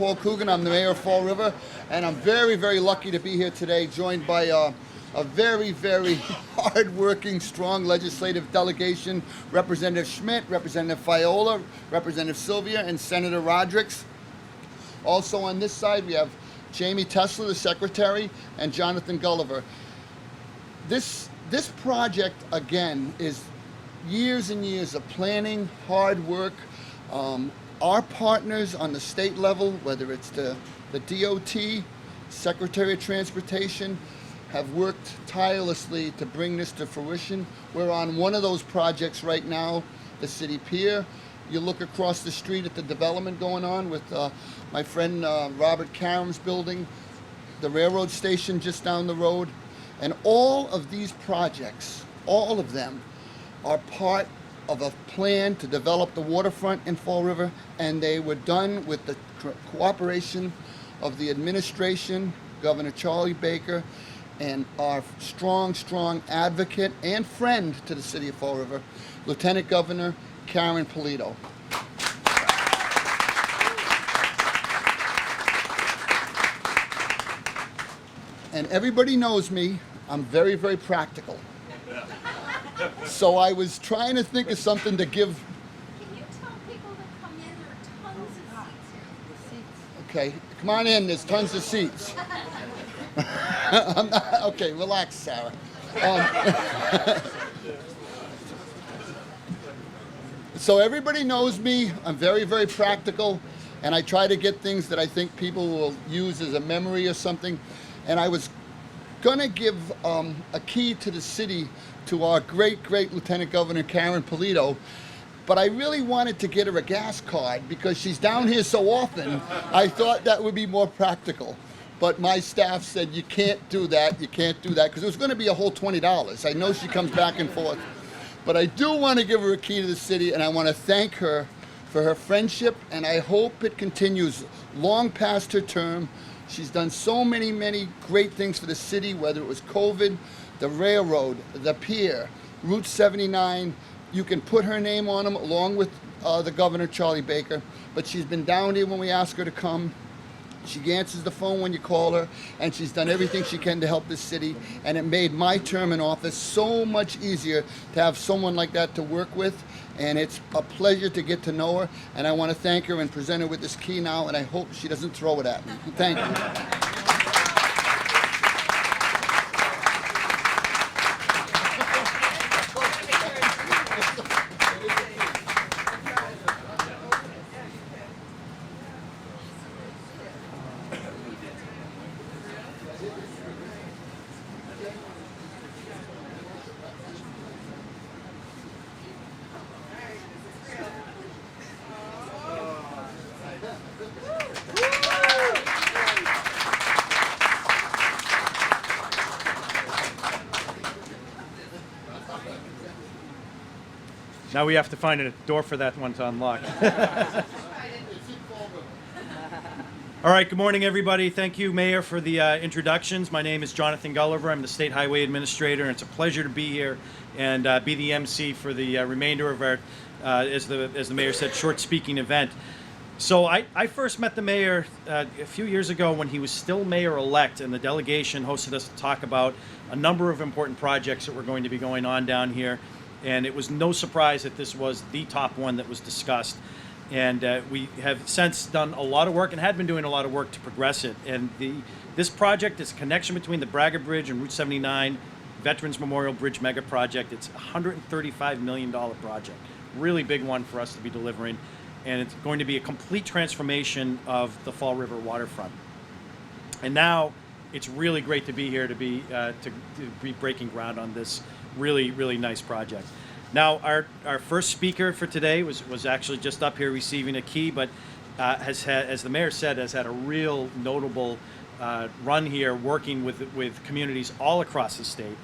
Paul Coogan. I'm the mayor of Fall River, and I'm very, very lucky to be here today, joined by a very, very hard-working, strong legislative delegation, Representative Schmidt, Representative Fiola, Representative Sylvia, and Senator Rodrigues. Also on this side, we have Jamie Tesler, the secretary, and Jonathan Gulliver. This project, again, is years and years of planning, hard work. Our partners on the state level, whether it's the DOT, Secretary of Transportation, have worked tirelessly to bring this to fruition. We're on one of those projects right now, the City Pier. You look across the street at the development going on with my friend Robert Karam's building, the railroad station just down the road. And all of these projects, all of them, are part of a plan to develop the waterfront in Fall River, and they were done with the cooperation of the administration, Governor Charlie Baker, and our strong, strong advocate and friend to the city of Fall River, Lieutenant Governor Karen Polito. And everybody knows me, I'm very, very practical. So I was trying to think of something to give. Can you tell people to come in? There are tons of seats here. Okay, come on in, there's tons of seats. Okay, relax, Sarah. So everybody knows me, I'm very, very practical, and I try to get things that I think people will use as a memory or something. And I was gonna give a key to the city to our great, great Lieutenant Governor Karen Polito, but I really wanted to get her a gas card because she's down here so often. I thought that would be more practical. But my staff said, you can't do that, because it was going to be a whole $20. I know she comes back and forth. But I do want to give her a key to the city, and I want to thank her for her friendship, and I hope it continues long past her term. She's done so many, many great things for the city, whether it was COVID, the railroad, the pier, Route 79. You can put her name on them along with the Governor, Charlie Baker. But she's been down here when we ask her to come. She answers the phone when you call her, and she's done everything she can to help this city. And it made my term in office so much easier to have someone like that to work with. And it's a pleasure to get to know her. And I want to thank her and present her with this key now, and I hope she doesn't throw it at me. Thank you. Now we have to find a door for that one to unlock. All right, good morning, everybody. Thank you, Mayor, for the introductions. My name is Jonathan Gulliver. I'm the State Highway Administrator, and it's a pleasure to be here and be the MC for the remainder of our, as the Mayor said, short speaking event. So I first met the Mayor a few years ago when he was still Mayor-elect, and the delegation hosted us to talk about a number of important projects that were going to be going on down here. And it was no surprise that this was the top one that was discussed. And we have since done a lot of work and had been doing a lot of work to progress it. And this project is a connection between the Braga Bridge and Route 79 Veterans Memorial Bridge Mega Project. It's a $135 million project. Really big one for us to be delivering. And it's going to be a complete transformation of the Fall River waterfront. And now it's really great to be here to be breaking ground on this really, really nice project. Now, our first speaker for today was actually just up here receiving a key, but has had, as the Mayor said, has had a real notable run here working with communities all across the state.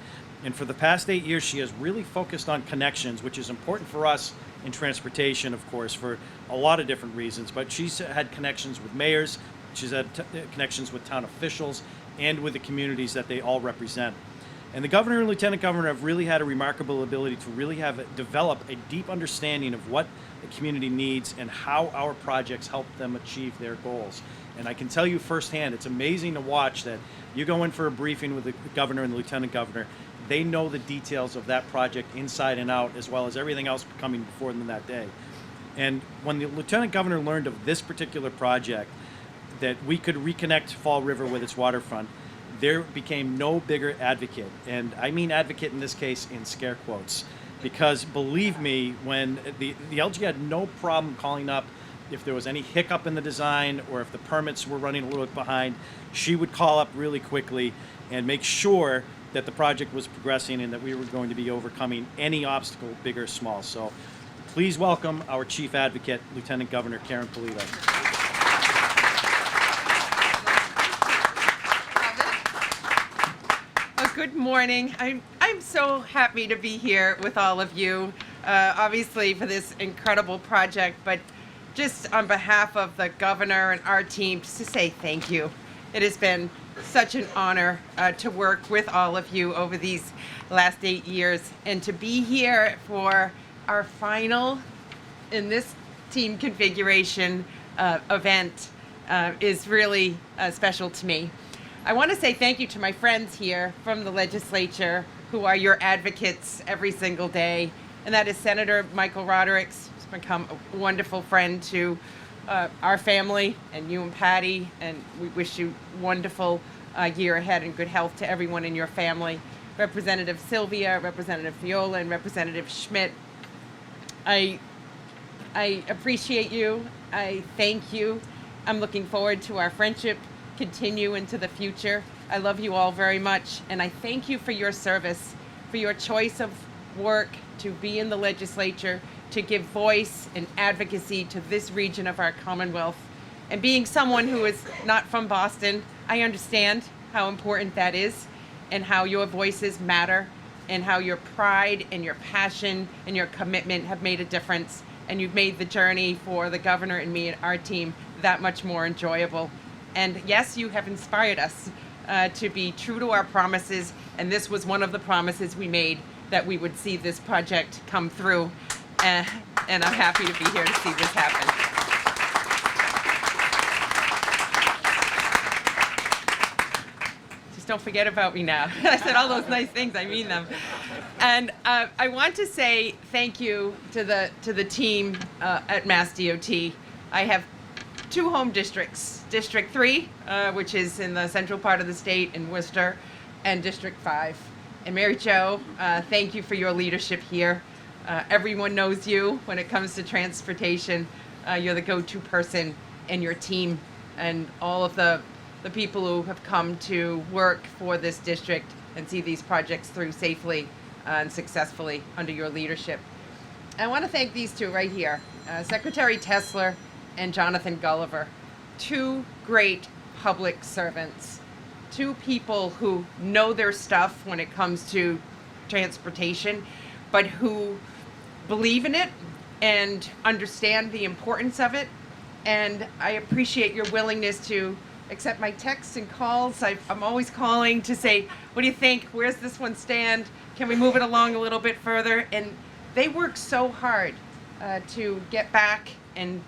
And for the past 8 years, she has really focused on connections, which is important for us in transportation, of course, for a lot of different reasons. But she's had connections with mayors, she's had connections with town officials, and with the communities that they all represent. And the governor and lieutenant governor have really had a remarkable ability to really develop a deep understanding of what the community needs and how our projects help them achieve their goals. And I can tell you firsthand, it's amazing to watch that you go in for a briefing with the governor and the lieutenant governor. They know the details of that project inside and out, as well as everything else coming before them that day. And when the lieutenant governor learned of this particular project, that we could reconnect Fall River with its waterfront, there became no bigger advocate. And I mean advocate in this case in scare quotes. Because believe me, when the LG had no problem calling up if there was any hiccup in the design or if the permits were running a little bit behind, she would call up really quickly and make sure that the project was progressing and that we were going to be overcoming any obstacle, big or small. So please welcome our Chief Advocate, Lieutenant Governor Karen Polito. Good morning. I'm so happy to be here with all of you, obviously for this incredible project, but just on behalf of the governor and our team, just to say thank you. It has been such an honor to work with all of you over these last 8 years, and to be here for our final in this team configuration event is really special to me. I want to say thank you to my friends here from the legislature who are your advocates every single day, and that is Senator Michael Roderick, who's become a wonderful friend to our family, and you and Patty, and we wish you wonderful year ahead and good health to everyone in your family. Representative Sylvia, Representative Viola, and Representative Schmidt, I appreciate you. I thank you. I'm looking forward to our friendship continue into the future. I love you all very much, and I thank you for your service, for your choice of work to be in the legislature, to give voice and advocacy to this region of our Commonwealth. And being someone who is not from Boston, I understand how important that is and how your voices matter and how your pride and your passion and your commitment have made a difference. And you've made the journey for the governor and me and our team that much more enjoyable. And yes, you have inspired us to be true to our promises, and this was one of the promises we made, that we would see this project come through, and I'm happy to be here to see this happen. Just don't forget about me now. I said all those nice things, I mean them. And I want to say thank you to the team at Mass DOT. I have 2 home districts, District 3, which is in the central part of the state in Worcester, and District 5. And Mary Jo, thank you for your leadership here. Everyone knows you when it comes to transportation. You're the go-to person, and your team and all of the people who have come to work for this district and see these projects through safely and successfully under your leadership. I want to thank these 2 right here, Secretary Tesler and Jonathan Gulliver, 2 great public servants, 2 people who know their stuff when it comes to transportation, but who believe in it and understand the importance of it. And I appreciate your willingness to accept my texts and calls. I'm always calling to say, what do you think? Where's this one stand? Can we move it along a little bit further? And they work so hard to get back and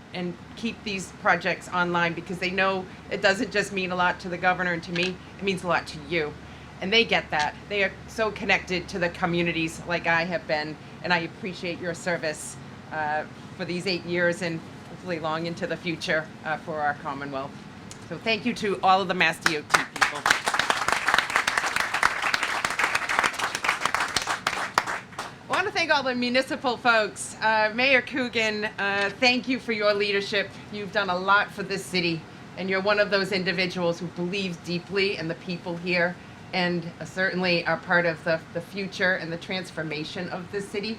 keep these projects online, because they know it doesn't just mean a lot to the governor and to me, it means a lot to you. And they get that. They are so connected to the communities like I have been, and I appreciate your service for these 8 years and hopefully long into the future for our Commonwealth. So thank you to all of the Mass DOT people. I want to thank all the municipal folks. Mayor Coogan, thank you for your leadership. You've done a lot for this city, and you're one of those individuals who believes deeply in the people here, and certainly are part of the future and the transformation of this city.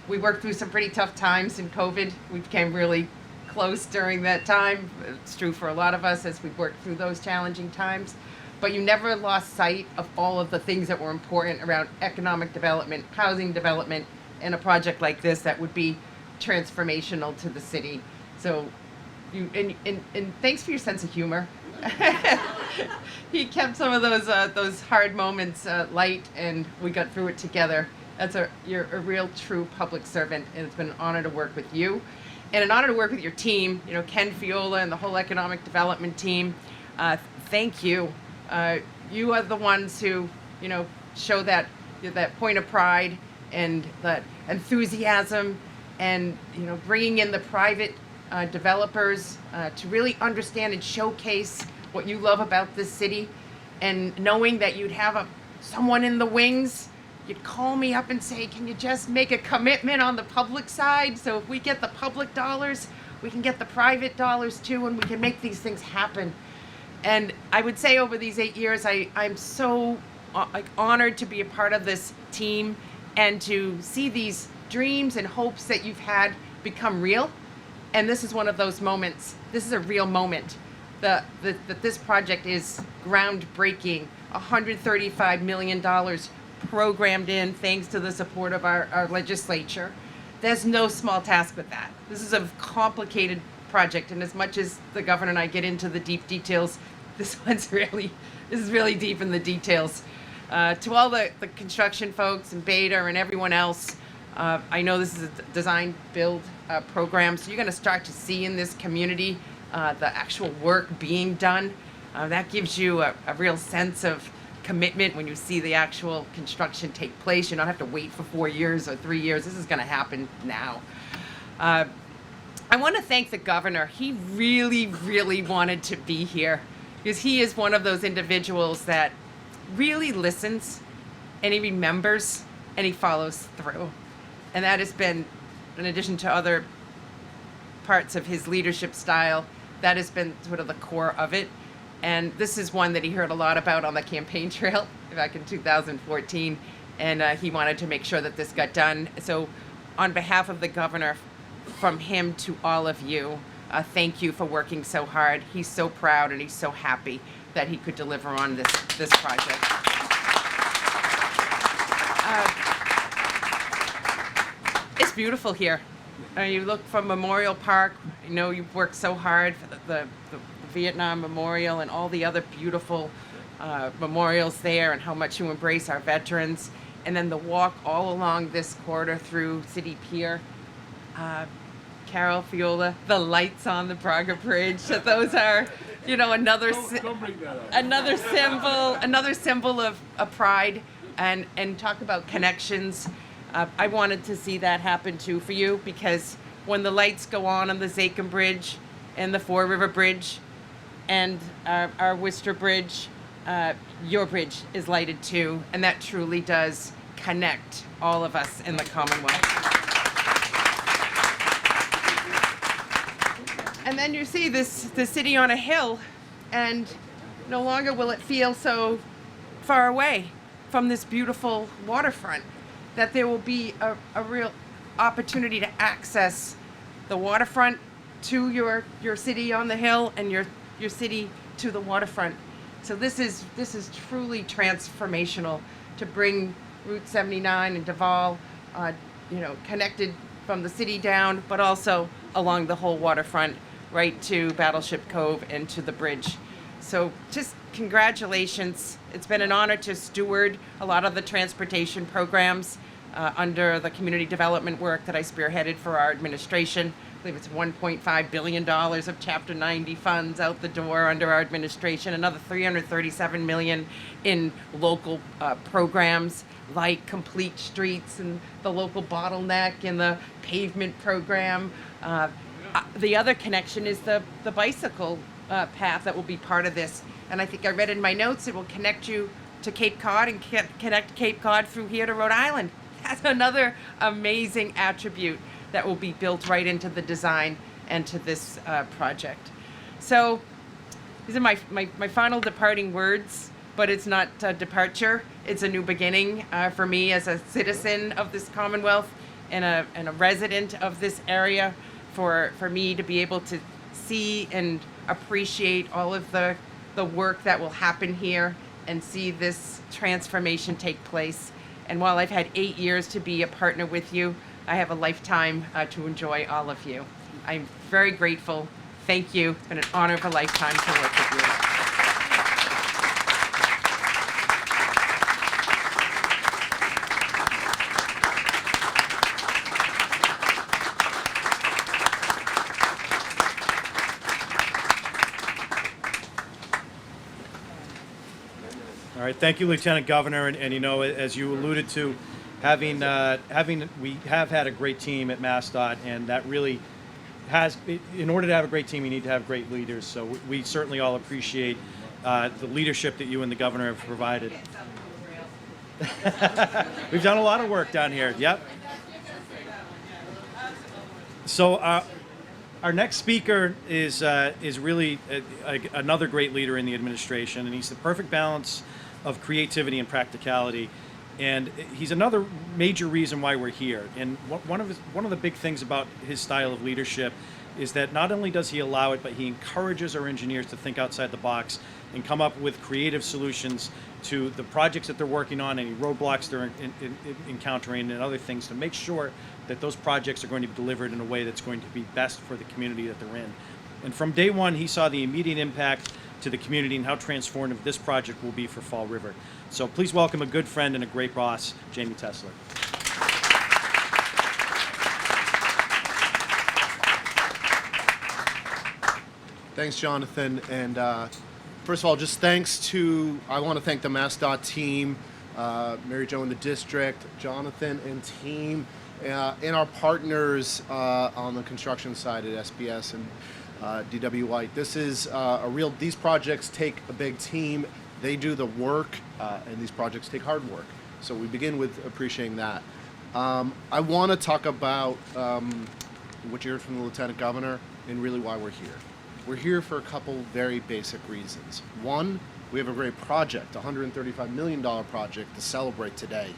We worked through some pretty tough times in COVID. We became really close during that time. It's true for a lot of us as we worked through those challenging times. But you never lost sight of all of the things that were important around economic development, housing development, and a project like this that would be transformational to the city. So, and thanks for your sense of humor. he kept some of those hard moments light, and we got through it together. You're a real true public servant, and it's been an honor to work with you, and an honor to work with your team. You know, Ken Fiola and the whole economic development team. Thank you. You are the ones who, you know, show that point of pride and that enthusiasm, and, you know, bringing in the private developers to really understand and showcase what you love about this city, and knowing that you'd have someone in the wings. You'd call me up and say, can you just make a commitment on the public side? So if we get the public dollars, we can get the private dollars too, and we can make these things happen. And I would say over these 8 years, I'm so honored to be a part of this team and to see these dreams and hopes that you've had become real. And this is one of those moments. This is a real moment. That this project is groundbreaking. $135 million programmed in thanks to the support of our legislature. There's no small task with that. This is a complicated project, and as much as the governor and I get into the deep details, this is really deep in the details. To all the construction folks and Beta and everyone else, I know this is a design build program, so you're going to start to see in this community the actual work being done. That gives you a real sense of commitment when you see the actual construction take place. You don't have to wait for 4 years or 3 years. This is going to happen now. I want to thank the governor. He really, really wanted to be here because he is one of those individuals that really listens, and he remembers, and he follows through. And that has been, in addition to other parts of his leadership style, that has been sort of the core of it. And this is one that he heard a lot about on the campaign trail back in 2014, and he wanted to make sure that this got done. So on behalf of the governor, from him to all of you, thank you for working so hard. He's so proud and he's so happy that he could deliver on this project. It's beautiful here. You look from Memorial Park, you know, you've worked so hard for the Vietnam Memorial and all the other beautiful memorials there, and how much you embrace our veterans. And then the walk all along this corridor through City Pier. Carol Fiola, the lights on the Braga Bridge. So those are, you know, another symbol of pride, and talk about connections. I wanted to see that happen too for you, because when the lights go on the Decem Bridge and the Four River Bridge and our Worcester Bridge, your bridge is lighted too, and that truly does connect all of us in the Commonwealth. And then you see the city on a hill, and no longer will it feel so far away from this beautiful waterfront, that there will be a real opportunity to access the waterfront to your city on the hill, and your city to the waterfront. So this is truly transformational to bring Route 79 and Duval, you know, connected from the city down, but also along the whole waterfront, right to Battleship Cove and to the bridge. So just congratulations. It's been an honor to steward a lot of the transportation programs under the community development work that I spearheaded for our administration. I believe it's $1.5 billion of Chapter 90 funds out the door under our administration, another $337 million in local programs like Complete Streets and the local bottleneck and the pavement program. The other connection is the bicycle path that will be part of this. And I think I read in my notes, it will connect you to Cape Cod and connect Cape Cod through here to Rhode Island. That's another amazing attribute that will be built right into the design and to this project. So these are my final departing words, but it's not a departure. It's a new beginning for me as a citizen of this Commonwealth and a resident of this area, for me to be able to see and appreciate all of the work that will happen here and see this transformation take place. And while I've had 8 years to be a partner with you, I have a lifetime to enjoy all of you. I'm very grateful. Thank you. It's been an honor of a lifetime to work with you. right, thank you, Lieutenant Governor, and you know, as you alluded to, we have had a great team at MassDOT, and that really has, in order to have a great team, you need to have great leaders. So we certainly all appreciate the leadership that you and the governor have provided. We've done a lot of work down here. Yep. So our next speaker is really another great leader in the administration, and he's the perfect balance of creativity and practicality. And he's another major reason why we're here. And one of the big things about his style of leadership is that not only does he allow it, but he encourages our engineers to think outside the box and come up with creative solutions to the projects that they're working on, any roadblocks they're encountering, and other things to make sure that those projects are going to be delivered in a way that's going to be best for the community that they're in. And from day one, he saw the immediate impact to the community and how transformative this project will be for Fall River. So please welcome a good friend and a great boss, Jamie Tesler. Thanks, Jonathan. And first of all, just I want to thank the MassDOT team, Mary Jo in the district, Jonathan and team, and our partners on the construction side at SBS and DW White. This is these projects take a big team. They do the work, and these projects take hard work. So we begin with appreciating that. I want to talk about what you heard from the Lieutenant Governor and really why we're here. We're here for a couple very basic reasons. One, we have a great project, a $135 million project to celebrate today.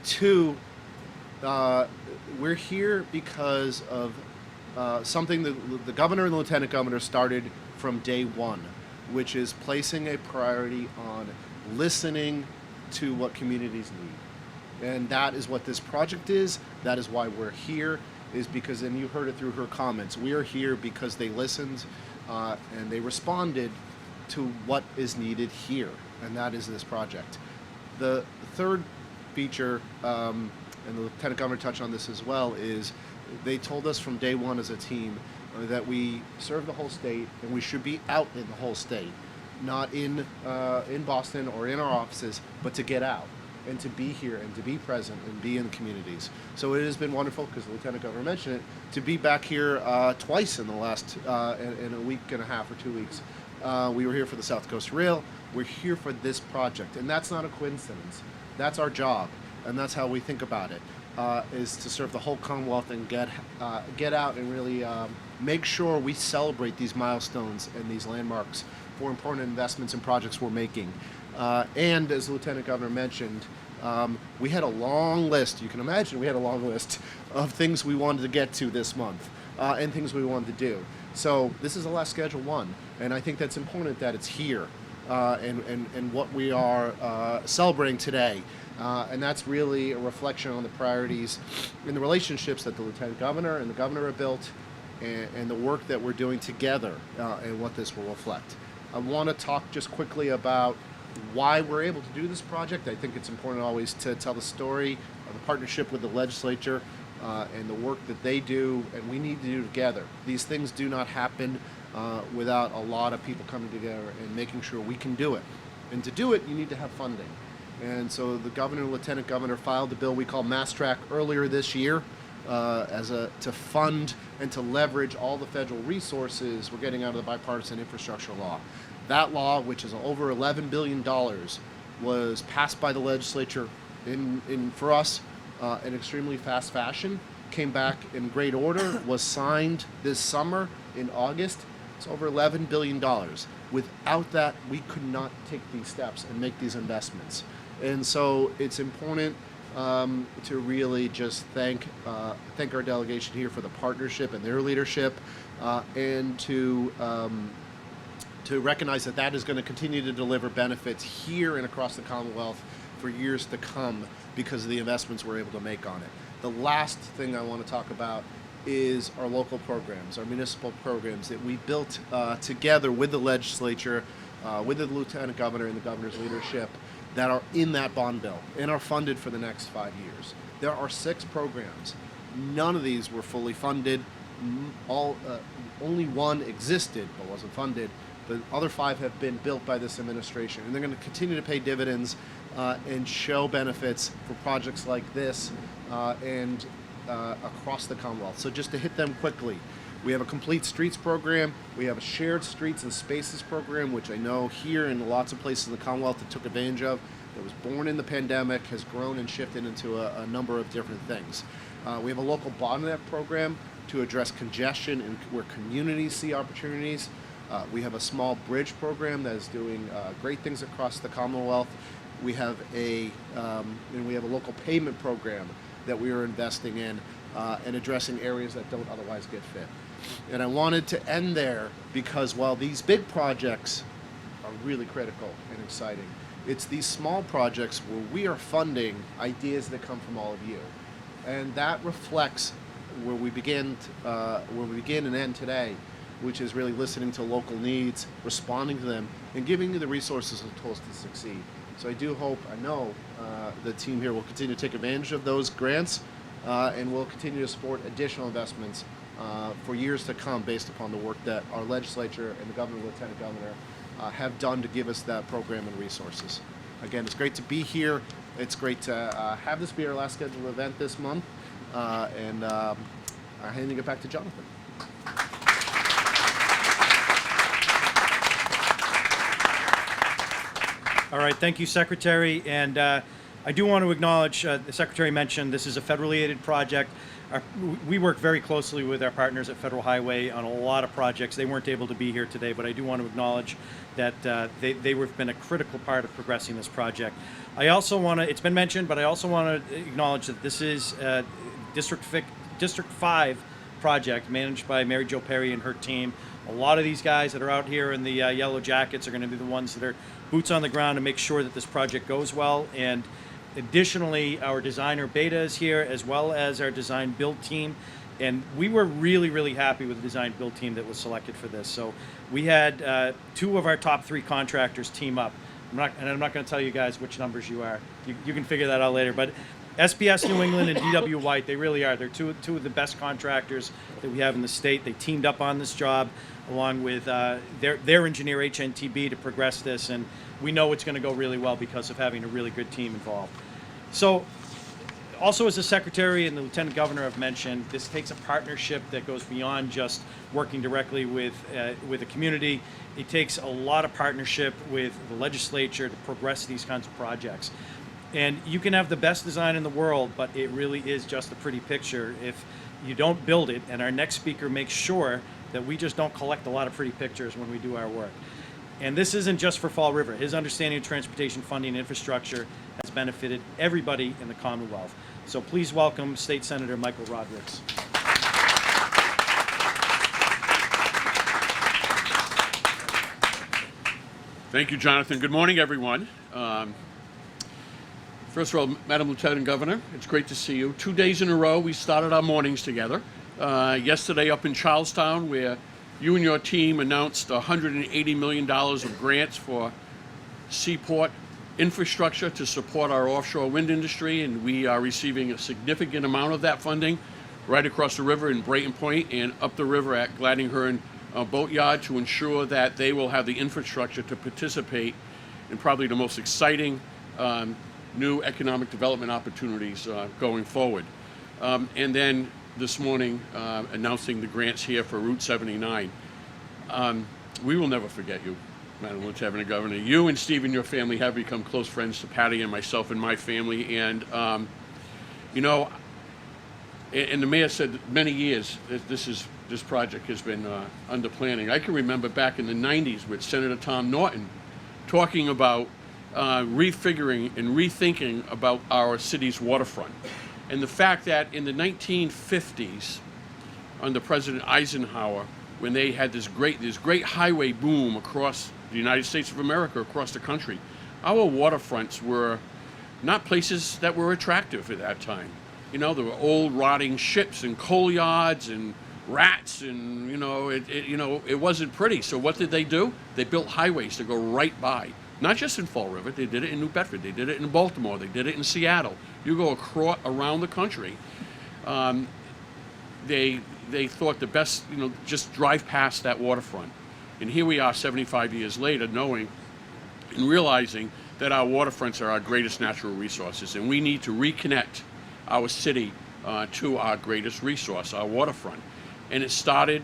Two, we're here because of something that the governor and the lieutenant governor started from day one, which is placing a priority on listening to what communities need. And that is what this project is. That is why we're here, is because, and you heard it through her comments, we are here because they listened and they responded to what is needed here, and that is this project. The third feature, and the lieutenant governor touched on this as well, is they told us from day one as a team that we serve the whole state and we should be out in the whole state, not in Boston or in our offices, but to get out and to be here and to be present and be in the communities. So it has been wonderful, because the lieutenant governor mentioned it, to be back here twice in the last in a week and a half or 2 weeks. We were here for the South Coast Rail. We're here for this project, and that's not a coincidence. That's our job, and that's how we think about it. Is to serve the whole Commonwealth and get out and really make sure we celebrate these milestones and these landmarks for important investments and projects we're making. And as the Lieutenant Governor mentioned, we had a long list. You can imagine we had a long list of things we wanted to get to this month and things we wanted to do. So this is the last Schedule 1, and I think that's important that it's here and what we are celebrating today. And that's really a reflection on the priorities and the relationships that the Lieutenant Governor and the Governor have built, and the work that we're doing together, and what this will reflect. I want to talk just quickly about why we're able to do this project. I think it's important always to tell the story of the partnership with the legislature and the work that they do and we need to do together. These things do not happen without a lot of people coming together and making sure we can do it. And to do it, you need to have funding. And so the governor and lieutenant governor filed the bill we call Mass Track earlier this year to fund and to leverage all the federal resources we're getting out of the bipartisan infrastructure law. That law, which is over $11 billion, was passed by the legislature for us in extremely fast fashion, came back in great order, was signed this summer in August. It's over $11 billion. Without that, we could not take these steps and make these investments. And so it's important to really just thank our delegation here for the partnership and their leadership, and to recognize that is going to continue to deliver benefits here and across the Commonwealth for years to come because of the investments we're able to make on it. The last thing I want to talk about is our local programs, our municipal programs that we built together with the legislature, with the lieutenant governor and the governor's leadership, that are in that bond bill and are funded for the next 5 years. There are 6 programs. None of these were fully funded. Only one existed but wasn't funded. The other 5 have been built by this administration, and they're going to continue to pay dividends and show benefits for projects like this and across the Commonwealth. So just to hit them quickly, we have a complete streets program. We have a shared streets and spaces program, which I know here in lots of places in the Commonwealth that took advantage of. That was born in the pandemic, has grown and shifted into a number of different things. We have a local bottleneck program to address congestion and where communities see opportunities. We have a small bridge program that is doing great things across the Commonwealth. We have a local pavement program that we are investing in and addressing areas that don't otherwise get fit. And I wanted to end there because while these big projects are really critical and exciting, it's these small projects where we are funding ideas that come from all of you. And that reflects where we begin and end today, which is really listening to local needs, responding to them, and giving you the resources and tools to succeed. So I know the team here will continue to take advantage of those grants and will continue to support additional investments for years to come based upon the work that our legislature and the governor and lieutenant governor have done to give us that program and resources. Again, it's great to be here. It's great to have this be our last scheduled event this month. I'm handing it back to Jonathan. All right, thank you, Secretary. And I do want to acknowledge, the Secretary mentioned this is a federally aided project. We work very closely with our partners at Federal Highway on a lot of projects. They weren't able to be here today, but I do want to acknowledge that they've been a critical part of progressing this project. I also want to, it's been mentioned, but I also want to acknowledge that this is District 5 project managed by Mary Jo Perry and her team. A lot of these guys that are out here in the yellow jackets are going to be the ones that are boots on the ground to make sure that this project goes well. And additionally, our designer Beta is here, as well as our design build team. And we were really, really happy with the design build team that was selected for this. So we had 2 of our top 3 contractors team up. I'm not going to tell you guys which numbers you are. You can figure that out later. But SPS New England and DW White, they really are. They're two of the best contractors that we have in the state. They teamed up on this job along with their engineer HNTB to progress this. And we know it's going to go really well because of having a really good team involved. So also, as the Secretary and the Lieutenant Governor have mentioned, this takes a partnership that goes beyond just working directly with the community. It takes a lot of partnership with the legislature to progress these kinds of projects. And you can have the best design in the world, but it really is just a pretty picture if you don't build it. And our next speaker makes sure that we just don't collect a lot of pretty pictures when we do our work. And this isn't just for Fall River. His understanding of transportation funding and infrastructure has benefited everybody in the Commonwealth. So please welcome State Senator Michael Rodrigues. Thank you, Jonathan. Good morning, everyone. First of all, Madam Lieutenant Governor, it's great to see you. 2 days in a row, we started our mornings together. Yesterday up in Charlestown, where you and your team announced $180 million of grants for seaport infrastructure to support our offshore wind industry, and we are receiving a significant amount of that funding right across the river in Brayton Point and up the river at Gladdinghurn Boatyard to ensure that they will have the infrastructure to participate in probably the most exciting new economic development opportunities going forward. And then this morning announcing the grants here for Route 79. We will never forget you, Madam Lieutenant Governor. You and Steve and your family have become close friends to Patty and myself and my family. And, you know, and the mayor said many years that this project has been under planning. I can remember back in the 90s with Senator Tom Norton talking about refiguring and rethinking about our city's waterfront. And the fact that in the 1950s, under President Eisenhower, when they had this great highway boom across the United States of America, across the country, our waterfronts were not places that were attractive at that time. You know, there were old rotting ships and coal yards and rats, and it wasn't pretty. So what did they do? They built highways to go right by. Not just in Fall River, they did it in New Bedford, they did it in Baltimore, they did it in Seattle. You go around the country. They thought the best, just drive past that waterfront. And here we are 75 years later, knowing and realizing that our waterfronts are our greatest natural resources, and we need to reconnect our city to our greatest resource, our waterfront. And it started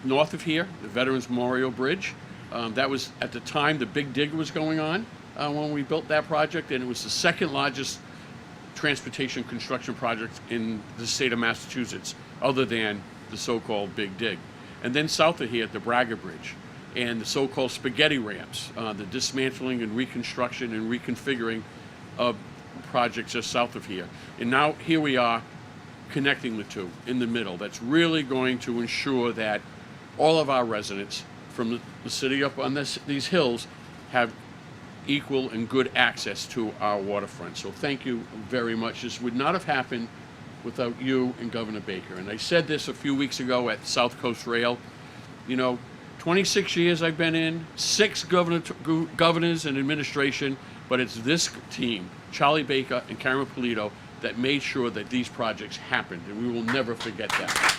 north of here, the Veterans Memorial Bridge. That was, at the time, the Big Dig was going on when we built that project, and it was the second largest transportation construction project in the state of Massachusetts, other than the so-called Big Dig. And then south of here, the Braga Bridge, and the so-called spaghetti ramps, the dismantling and reconstruction and reconfiguring of projects just south of here. And now here we are connecting the two in the middle. That's really going to ensure that all of our residents from the city up on these hills have equal and good access to our waterfront. So thank you very much. This would not have happened without you and Governor Baker. And I said this a few weeks ago at South Coast Rail. You know, 26 years I've been in, 6 governors and administration, but it's this team, Charlie Baker and Karen Polito, that made sure that these projects happened, and we will never forget that.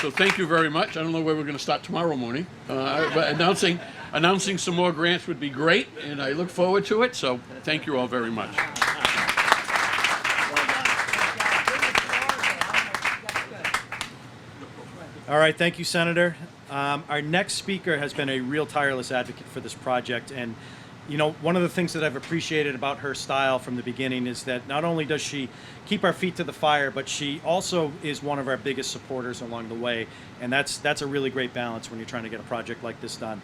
So thank you very much. I don't know where we're going to start tomorrow morning, but announcing some more grants would be great, and I look forward to it. So thank you all very much. All right, thank you, Senator. Our next speaker has been a real tireless advocate for this project, and you know, one of the things that I've appreciated about her style from the beginning is that not only does she keep our feet to the fire, but she also is one of our biggest supporters along the way, and that's a really great balance when you're trying to get a project like this done.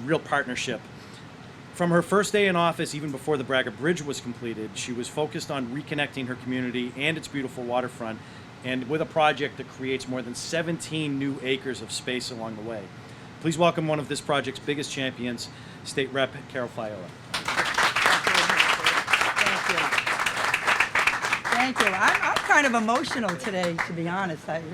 Real partnership. From her first day in office, even before the Braga Bridge was completed, she was focused on reconnecting her community and its beautiful waterfront, and with a project that creates more than 17 new acres of space along the way. Please welcome one of this project's biggest champions, State Rep. Carol Fiola. Thank you. I'm kind of emotional today, to be honest. I'm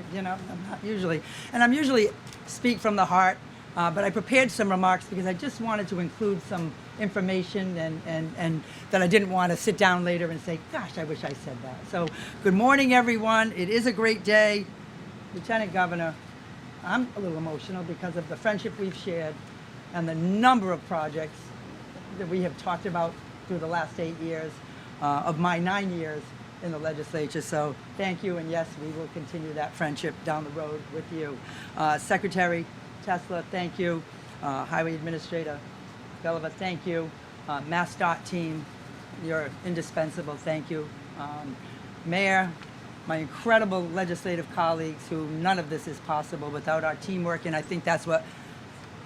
not usually, and I'm usually speak from the heart, but I prepared some remarks because I just wanted to include some information and that I didn't want to sit down later and say, gosh, I wish I said that. So good morning, everyone. It is a great day. Lieutenant Governor, I'm a little emotional because of the friendship we've shared and the number of projects that we have talked about through the last 8 years of my 9 years in the legislature. So thank you, and yes, we will continue that friendship down the road with you. Secretary Tesla, thank you. Highway Administrator Belova, thank you. MassDOT team, you're indispensable, thank you. Mayor, my incredible legislative colleagues, who none of this is possible without our teamwork, and I think that's what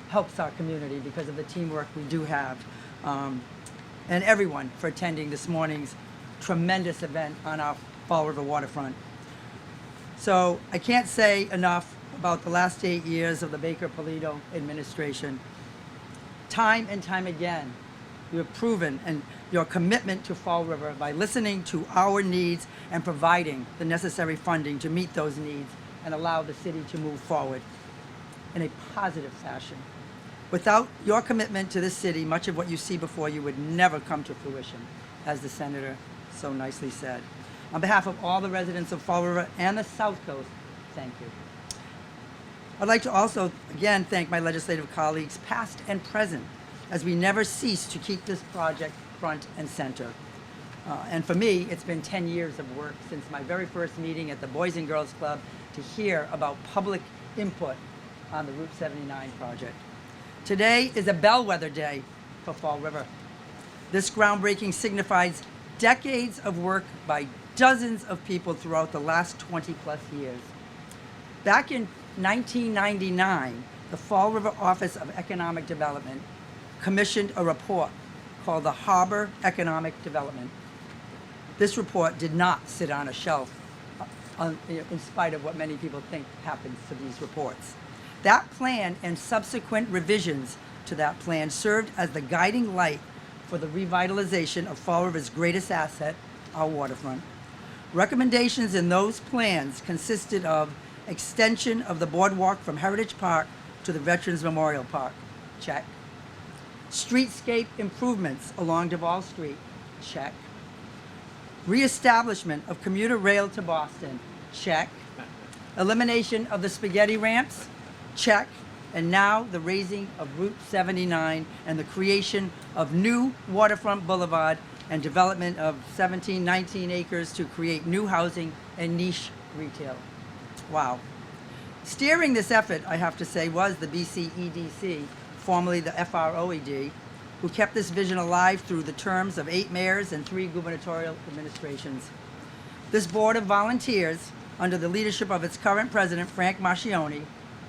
helps our community because of the teamwork we do have. And everyone for attending this morning's tremendous event on our Fall River waterfront. So I can't say enough about the last 8 years of the Baker-Polito administration. Time and time again, you have proven and your commitment to Fall River by listening to our needs and providing the necessary funding to meet those needs and allow the city to move forward in a positive fashion. Without your commitment to this city, much of what you see before you would never come to fruition, as the Senator so nicely said. On behalf of all the residents of Fall River and the South Coast, thank you. I'd like to also, again, thank my legislative colleagues, past and present, as we never cease to keep this project front and center. And for me, it's been 10 years of work since my very first meeting at the Boys and Girls Club to hear about public input on the Route 79 project. Today is a bellwether day for Fall River. This groundbreaking signifies decades of work by dozens of people throughout the last 20+ years. Back in 1999, the Fall River Office of Economic Development commissioned a report called the Harbor Economic Development. This report did not sit on a shelf in spite of what many people think happens to these reports. That plan and subsequent revisions to that plan served as the guiding light for the revitalization of Fall River's greatest asset, our waterfront. Recommendations in those plans consisted of extension of the boardwalk from Heritage Park to the Veterans Memorial Park, check. Streetscape improvements along Duval Street, check. Reestablishment of commuter rail to Boston, Check. Elimination of the spaghetti ramps? Check. And now the raising of Route 79 and the creation of new waterfront boulevard and development of 19 acres to create new housing and niche retail. Wow. Steering this effort, I have to say, was the BCEDC, formerly the FROED, who kept this vision alive through the terms of 8 mayors and 3 gubernatorial administrations. This board of volunteers, under the leadership of its current president, Frank Marchione,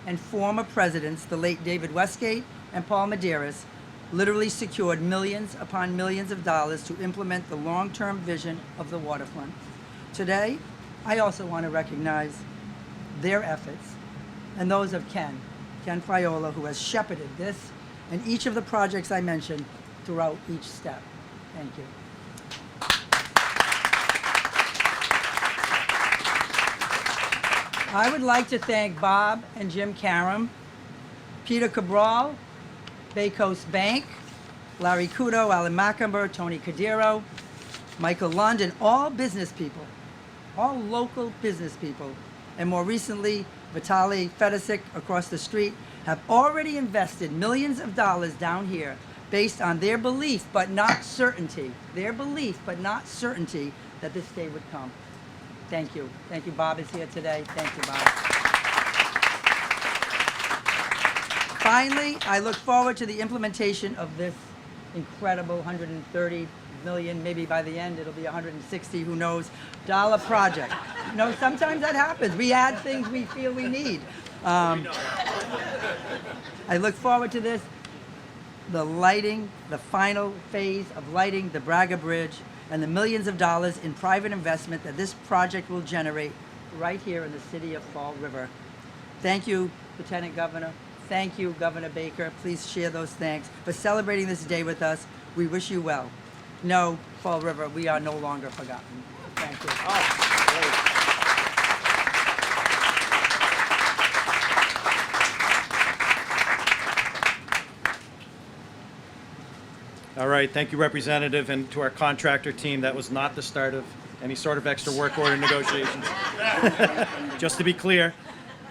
and former presidents, the late David Westgate and Paul Medeiros, literally secured millions upon millions of dollars to implement the long-term vision of the waterfront. Today, I also want to recognize their efforts and those of Ken Fiola, who has shepherded this and each of the projects I mentioned throughout each step. Thank you. I would like to thank Bob and Jim Karam, Peter Cabral, Bay Coast Bank, Larry Kudo, Alan Macamber, Tony Cadiro, Michael Lund, and all business people, all local business people, and more recently, Vitaly Fedosik across the street, have already invested millions of dollars down here based on their belief, but not certainty, that this day would come. Thank you. Thank you. Bob is here today. Thank you, Bob. Finally, I look forward to the implementation of this incredible 130 million, maybe by the end it'll be 160, who knows, dollar project. You know, sometimes that happens. We add things we feel we need. I look forward to this. The lighting, the final phase of lighting the Braga Bridge, and the millions of dollars in private investment that this project will generate right here in the city of Fall River. Thank you, Lieutenant Governor. Thank you, Governor Baker. Please share those thanks for celebrating this day with us. We wish you well. No, Fall River, we are no longer forgotten. Thank you. All right, thank you, Representative, and to our contractor team. That was not the start of any sort of extra work order negotiations. Just to be clear.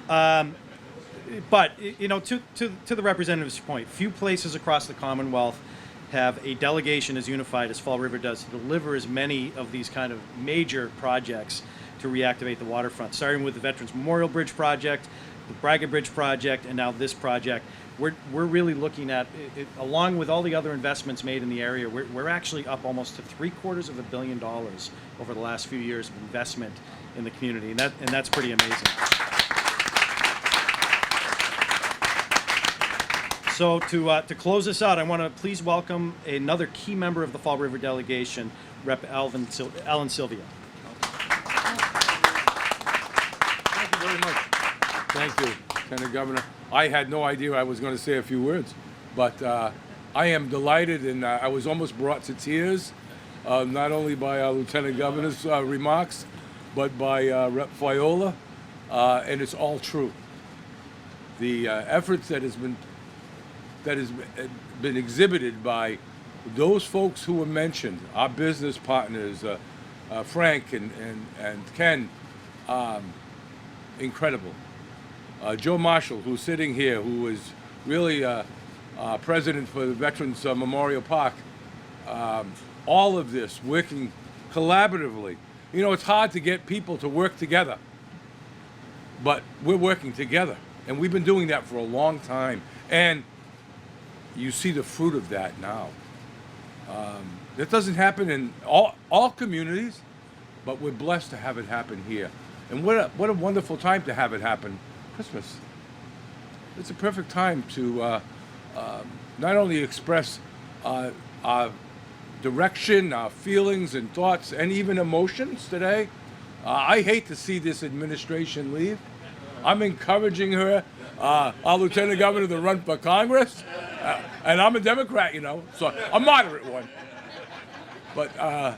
But, you know, to the representative's point, few places across the Commonwealth have a delegation as unified as Fall River does to deliver as many of these kind of major projects to reactivate the waterfront, starting with the Veterans Memorial Bridge project, the Braga Bridge project, and now this project. We're really looking at, along with all the other investments made in the area, we're actually up almost to $750 million over the last few years of investment in the community, and that's pretty amazing. So to close this out, I want to please welcome another key member of the Fall River delegation, Rep. Alan Sylvia. Thank you very much. Thank you, Lieutenant Governor. I had no idea I was going to say a few words, but I am delighted, and I was almost brought to tears, not only by our Lieutenant Governor's remarks, but by Rep. Fiola, and it's all true. The efforts that has been exhibited by those folks who were mentioned, our business partners, Frank and Ken, incredible. Joe Marshall, who's sitting here, who is really president for the Veterans Memorial Park, all of this working collaboratively. You know, it's hard to get people to work together, but we're working together, and we've been doing that for a long time, and you see the fruit of that now. That doesn't happen in all communities, but we're blessed to have it happen here. And what a wonderful time to have it happen. Christmas. It's a perfect time to not only express our direction, our feelings and thoughts, and even emotions today. I hate to see this administration leave. I'm encouraging her, our Lieutenant Governor, to run for Congress. And I'm a Democrat, you know, so a moderate one. But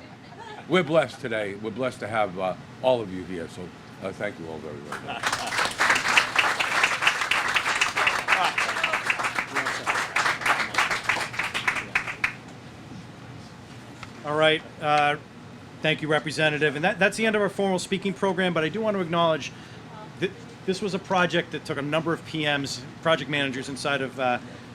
we're blessed today. We're blessed to have all of you here. So thank you all very, very much. All right, Thank you, Representative. And that's the end of our formal speaking program, but I do want to acknowledge that this was a project that took a number of PMs, project managers inside of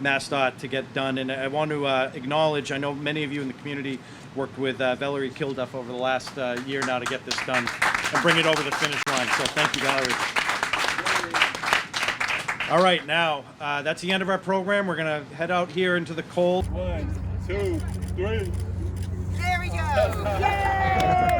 MassDOT to get done. And I want to acknowledge, I know many of you in the community worked with Valerie Kilduff over the last year now to get this done and bring it over the finish line. So thank you, Valerie. All right, now that's the end of our program. We're going to head out here into the cold. 1, 2, 3. There we go. Yay!